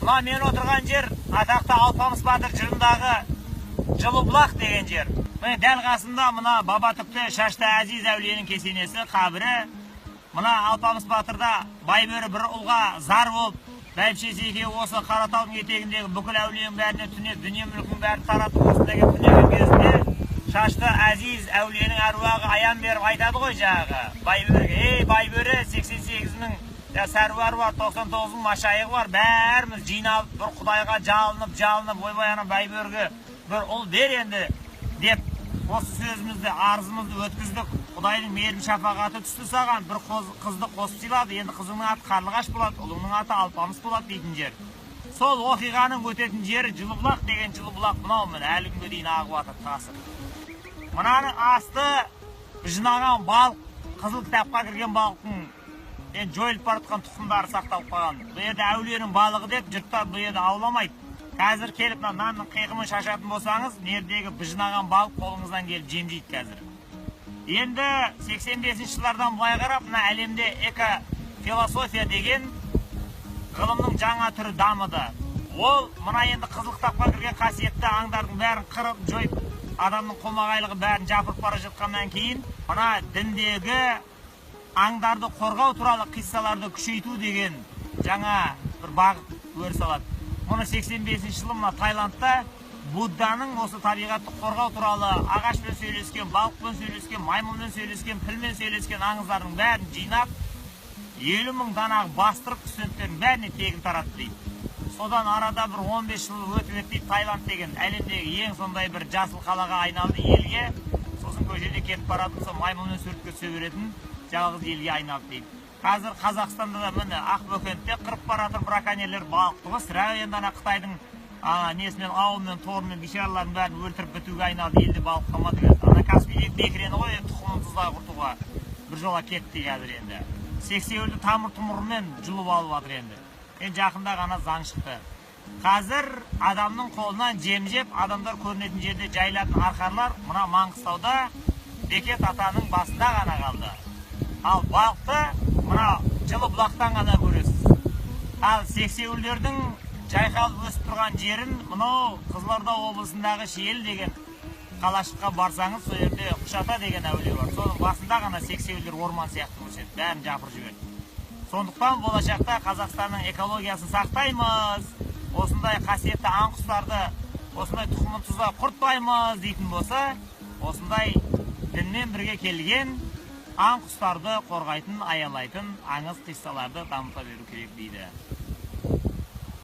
Мына мен отырған жер атақты Алпамыс Батыр жырындағы Жылыбұлақ деген жер. Міне дәл қасында мына Баба Түпті Шашты Әзиз әулиенің кесенесі, қабірі. Мына Алпамыс Батырда Байбөрі бір ұлға зар болып, бәйбішесі екеуі осы Қаратаудың етегіндегі бүкіл әулиенің бәріне түнеп, дүние мүлкінің бәрін таратып осындағы түнеген кезінде Шашты Әзиз әулиенің әруағы аян беріп айтады ғой жаңағы Байбөріге: "Ей Байбөрі, 88-нің сәруары бар, 99-ның машайығы бар, бәріміз жиналып бір Құдайға жалынып, ойбай ана Байбөріге бір ұл бер енді" деп осы сөзімізді, арызымызды өткіздік. Құдайдың мейірім шапағаты түсті саған, бір қызды қосып сыйлады. Енді қызыңның аты Қарлығаш болады, ұлыңның аты Алпамыс болады дейтін жер. Сол оқиғаның өтетін жері Жылыбұлақ деген Жылыбұлақ мынау міне әлі күнге дейін ағып жатыр тасып. Мынаның асты жинаған балық, қызыл кітапқа кірген балықтың жойылып бара жатқан тұқымдары сақталып қалған. Бұл жерде әулиенің балығы деп жұрттар бұл жерде ауламайды. Қазір келіп нанның қиқымын шашатын болсаңыз, мердегі жинаған балық қолыңыздан келіп жемжейді қазір. Енді 85-ші жылдардан былай қарап, мына әлемде экофилософия деген ғылымның жаңа түрі дамыды. Ол мына енді қызыл кітапқа кірген қасиетті аңдардың бәрін қырып жойып, адамның қомағайлығы бәрін жапырып бара жатқаннан кейін, мына діндегі аңдарды қорғау туралы қиссаларды күшейту деген жаңа бір бағыт өріс алады. Мұны 85-ші жылы мына Таиландта Будданың осы табиғатты қорғау туралы ағашпен сөйлескен, балықпен сөйлескен, маймылмен сөйлескен, пілмен сөйлескен аңыздардың бәрін жинап, 50 000 данағы бастырып студенттердің бәріне тегін таратты дейді. Содан арада бір 15 жыл өтіп дейді, Таиланд деген әлемдегі ең сондай бір жасыл қалаға айналды елге. Сосын көшеде кетіп баратын, сол маймылмен суретке түсе беретін жалғыз елге айналды дейді. Қазір Қазақстанда да міне Ақбөкенде қырып баратыр браконьерлер балықты ғой. Сірә енді ана Қытайдың несімен, ауылмен, торымен бейшаралардың бәрін өлтіріп бітуге айналды, елде балық қалмады. Ана Каспийдегі бекірені ғой, тұқымын тұзға құртуға бір жола кетті қазір енді. Сексеуілді тамыр-тұмырымен жұлып алып жатыр енді. Енді жақында ғана заң шықты. Қазір адамның қолынан жем жеп, адамдар көрінетін жерде жайылатын арқарлар мына Маңғыстауда Бекет атаның басында ғана қалды. Ал балықты мына Жылыбұлақтан ғана көресіз. Ал сексеуілдердің жайқалып өсіп тұрған жерін мынау Қызылорда облысындағы Шиелі деген қалашыққа барсаңыз, сол жерде Құшата деген әулие бар. Соның басында ғана сексеуілдер орман сияқты өседі, бәрін жапырып жіберді. Сондықтан болашақта Қазақстанның экологиясын сақтаймыз, осындай қасиетті аң құстарды, осындай тұқымын тұзға құртпаймыз дейтін болса, осындай дінмен бірге келген аң құстарды қорғайтын, аялайтын аңыз қиссаларды дамыта беру керек дейді.